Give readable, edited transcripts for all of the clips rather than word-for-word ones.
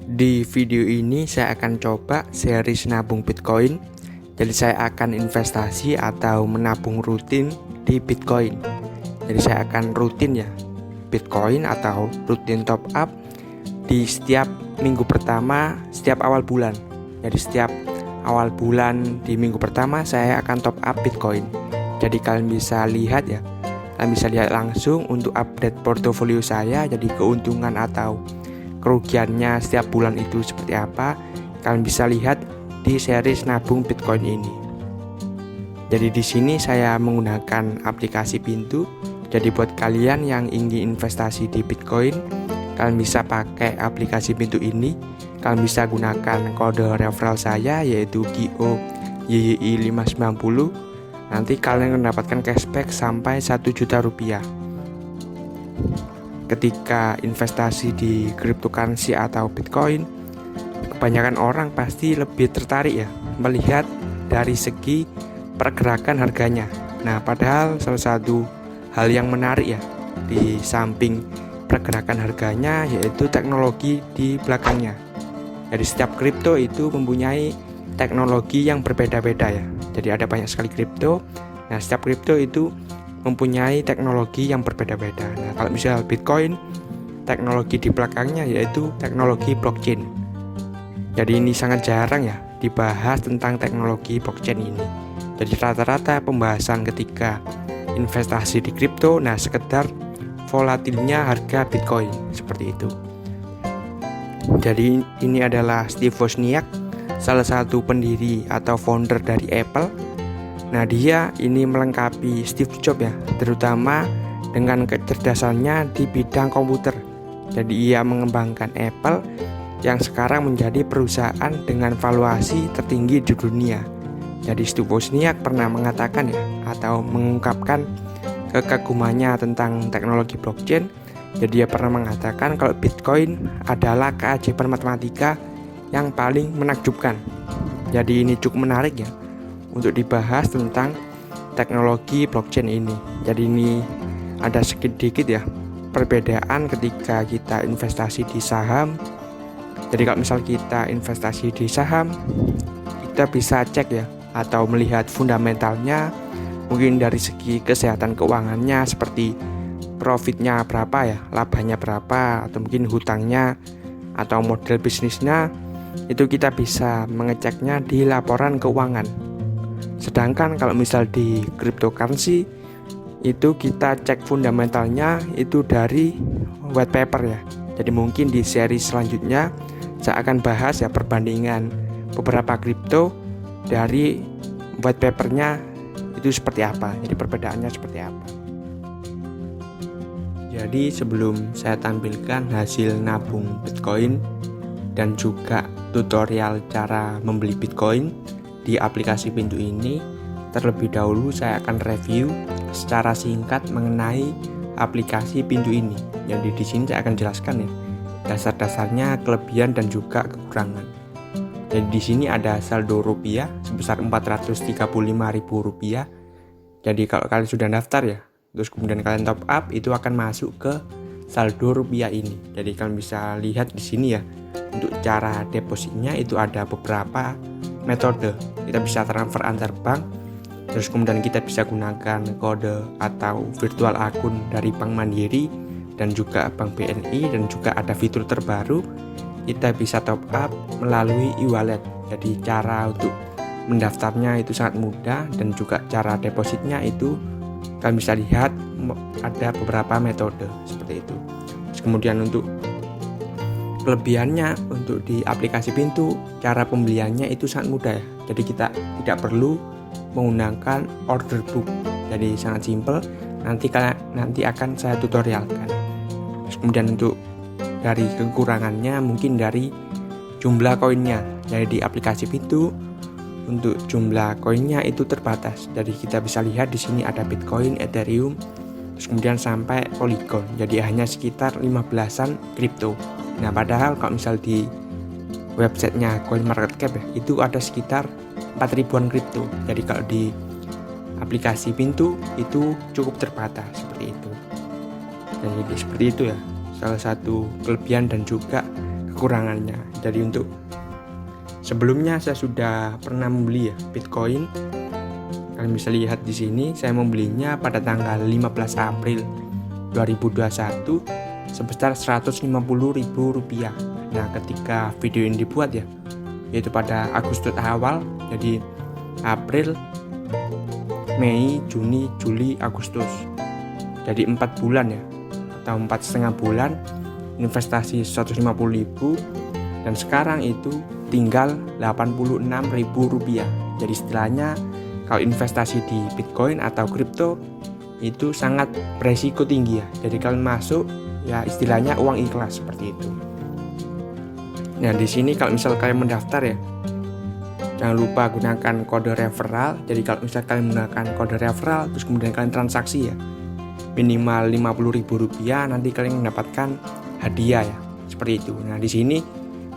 Di video ini saya akan coba series nabung Bitcoin. Jadi saya akan investasi atau menabung rutin di Bitcoin. Jadi saya akan rutin ya Bitcoin atau rutin top up di setiap minggu pertama setiap awal bulan. Jadi setiap awal bulan di minggu pertama saya akan top up Bitcoin. Jadi kalian bisa lihat ya, kalian bisa lihat langsung untuk update portofolio saya. Jadi keuntungan atau kerugiannya setiap bulan itu seperti apa, kalian bisa lihat di series nabung Bitcoin ini. Jadi di sini saya menggunakan aplikasi Pintu. Jadi buat kalian yang ingin investasi di Bitcoin, kalian bisa pakai aplikasi Pintu ini. Kalian bisa gunakan kode referral saya yaitu GIOYY590. Nanti kalian mendapatkan cashback sampai 1 juta rupiah. Ketika investasi di cryptocurrency atau Bitcoin, kebanyakan orang pasti lebih tertarik ya melihat dari segi pergerakan harganya. Nah, padahal salah satu hal yang menarik ya di samping pergerakan harganya yaitu teknologi di belakangnya. Jadi setiap kripto itu mempunyai teknologi yang berbeda-beda ya. Jadi ada banyak sekali kripto. Nah, setiap kripto itu mempunyai teknologi yang berbeda-beda. Nah, kalau misal Bitcoin, teknologi di belakangnya yaitu teknologi blockchain. Jadi ini sangat jarang ya dibahas tentang teknologi blockchain ini. Jadi rata-rata pembahasan ketika investasi di kripto, nah sekedar volatilnya harga Bitcoin seperti itu. Jadi ini adalah Steve Wozniak, salah satu pendiri atau founder dari Apple. Nah, dia ini melengkapi Steve Jobs ya, terutama dengan kecerdasannya di bidang komputer. Jadi ia mengembangkan Apple yang sekarang menjadi perusahaan dengan valuasi tertinggi di dunia. Jadi Steve Wozniak pernah mengatakan ya, atau mengungkapkan kekagumannya tentang teknologi blockchain. Jadi dia pernah mengatakan kalau Bitcoin adalah keajaiban matematika yang paling menakjubkan. Jadi ini cukup menarik ya untuk dibahas tentang teknologi blockchain ini. Jadi ini ada sedikit ya perbedaan ketika kita investasi di saham. Jadi kalau misal kita investasi di saham, kita bisa cek ya atau melihat fundamentalnya, mungkin dari segi kesehatan keuangannya seperti profitnya berapa ya, labanya berapa, atau mungkin hutangnya atau model bisnisnya, itu kita bisa mengeceknya di laporan keuangan. Sedangkan kalau misal di cryptocurrency itu kita cek fundamentalnya itu dari white paper ya. Jadi mungkin di seri selanjutnya saya akan bahas ya perbandingan beberapa kripto dari white papernya itu seperti apa. Jadi perbedaannya seperti apa. Jadi sebelum saya tampilkan hasil nabung Bitcoin dan juga tutorial cara membeli Bitcoin di aplikasi Pintu ini, terlebih dahulu saya akan review secara singkat mengenai aplikasi Pintu ini. Jadi di sini saya akan jelaskan ya dasar-dasarnya, kelebihan dan juga kekurangan. Jadi di sini ada saldo rupiah sebesar Rp435.000. Jadi kalau kalian sudah daftar ya, terus kemudian kalian top up, itu akan masuk ke saldo rupiah ini. Jadi kalian bisa lihat di sini ya, untuk cara depositnya itu ada beberapa metode. Kita bisa transfer antar bank, terus kemudian kita bisa gunakan kode atau virtual akun dari Bank Mandiri dan juga Bank BNI, dan juga ada fitur terbaru kita bisa top up melalui e-wallet. Jadi cara untuk mendaftarnya itu sangat mudah, dan juga cara depositnya itu kalian bisa lihat ada beberapa metode seperti itu. Terus kemudian untuk kelebihannya, untuk di aplikasi Pintu, cara pembeliannya itu sangat mudah ya. Jadi kita tidak perlu menggunakan order book. Jadi sangat simple. Nanti akan saya tutorialkan. Terus kemudian untuk dari kekurangannya mungkin dari jumlah koinnya. Jadi di aplikasi Pintu untuk jumlah koinnya itu terbatas. Jadi kita bisa lihat di sini ada Bitcoin, Ethereum, terus kemudian sampai Polygon. Jadi hanya sekitar 15-an kripto. Nah, padahal kalau misal di websitenya CoinMarketCap ya, itu ada sekitar 4.000-an kripto. Jadi kalau di aplikasi Pintu itu cukup terbatas seperti itu. Jadi seperti itu ya, salah satu kelebihan dan juga kekurangannya. Jadi untuk sebelumnya saya sudah pernah membeli ya Bitcoin. Kalian bisa lihat di sini saya membelinya pada tanggal 15 April 2021 sebesar Rp150.000. Nah, ketika video ini dibuat ya, yaitu pada Agustus awal, jadi April, Mei, Juni, Juli, Agustus. Jadi 4 bulan ya, atau 4,5 bulan investasi Rp150.000, dan sekarang itu tinggal Rp86.000. Jadi istilahnya kalau investasi di Bitcoin atau kripto itu sangat beresiko tinggi ya. Jadi kalian masuk ya istilahnya uang ikhlas seperti itu. Nah, di sini kalau misal kalian mendaftar ya, jangan lupa gunakan kode referral. Jadi kalau misal kalian menggunakan kode referral terus kemudian kalian transaksi ya minimal Rp50.000, nanti kalian mendapatkan hadiah ya. Seperti itu. Nah, di sini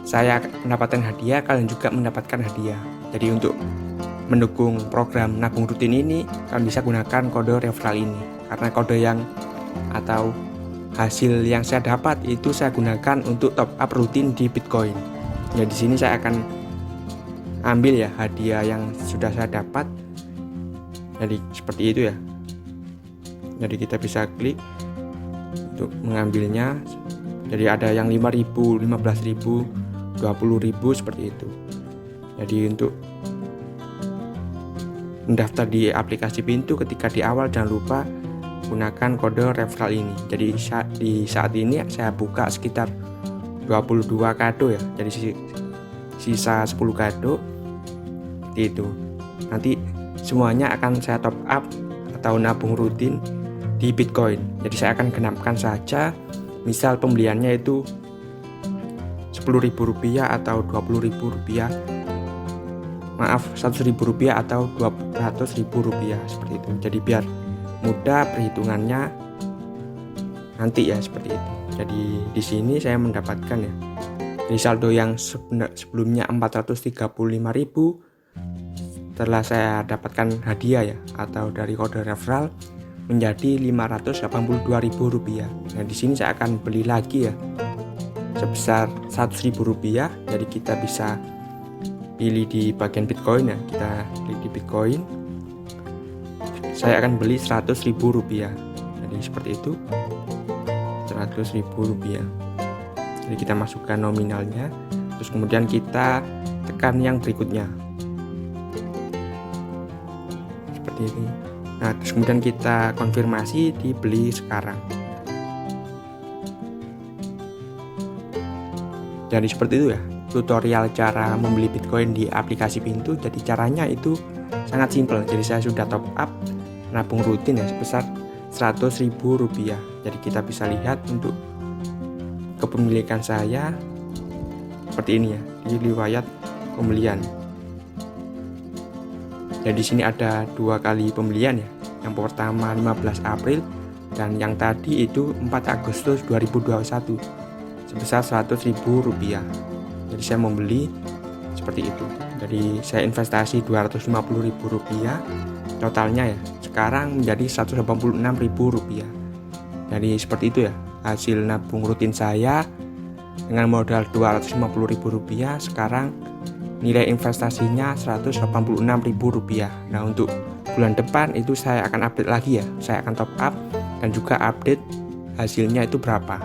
saya mendapatkan hadiah, kalian juga mendapatkan hadiah. Jadi untuk mendukung program nabung rutin ini, kalian bisa gunakan kode referral ini. Karena kode yang atau hasil yang saya dapat itu saya gunakan untuk top up rutin di Bitcoin. Ya, di sini saya akan ambil ya hadiah yang sudah saya dapat. Jadi seperti itu ya. Jadi kita bisa klik untuk mengambilnya. Jadi ada yang 5.000, 15.000, 20.000 seperti itu. Jadi untuk mendaftar di aplikasi Pintu, ketika di awal jangan lupa gunakan kode referral ini. Jadi di saat ini saya buka sekitar 22 kado ya. Jadi sisa 10 kado seperti itu. Nanti semuanya akan saya top up atau nabung rutin di Bitcoin. Jadi saya akan genapkan saja, misal pembeliannya itu Rp10.000 atau Rp20.000, maaf Rp100.000 atau Rp200.000 seperti itu. Jadi biar mudah perhitungannya nanti ya seperti itu. Jadi di sini saya mendapatkan ya, dari saldo yang sebelumnya Rp435.000 setelah saya dapatkan hadiah ya atau dari kode referral menjadi Rp582.000. Nah, di sini saya akan beli lagi ya sebesar Rp100.000. Jadi kita bisa pilih di bagian Bitcoin ya, kita klik di Bitcoin. Saya akan beli Rp100.000. Jadi seperti itu, Rp100.000. Jadi kita masukkan nominalnya, terus kemudian kita tekan yang berikutnya seperti ini. Nah, terus kemudian kita konfirmasi di beli sekarang. Jadi seperti itu ya tutorial cara membeli Bitcoin di aplikasi Pintu. Jadi caranya itu sangat simpel. Jadi saya sudah top up nabung rutin ya sebesar Rp100.000. Jadi kita bisa lihat untuk kepemilikan saya seperti ini ya, di riwayat pembelian. Jadi di sini ada 2 kali pembelian ya. Yang pertama 15 April dan yang tadi itu 4 Agustus 2021 sebesar Rp100.000. Jadi saya membeli seperti itu. Jadi saya investasi Rp250.000 totalnya ya. Sekarang menjadi Rp186.000. Jadi seperti itu ya hasil nabung rutin saya dengan modal Rp250.000. Sekarang nilai investasinya Rp186.000. Nah, untuk bulan depan itu saya akan update lagi ya. Saya akan top up dan juga update hasilnya itu berapa.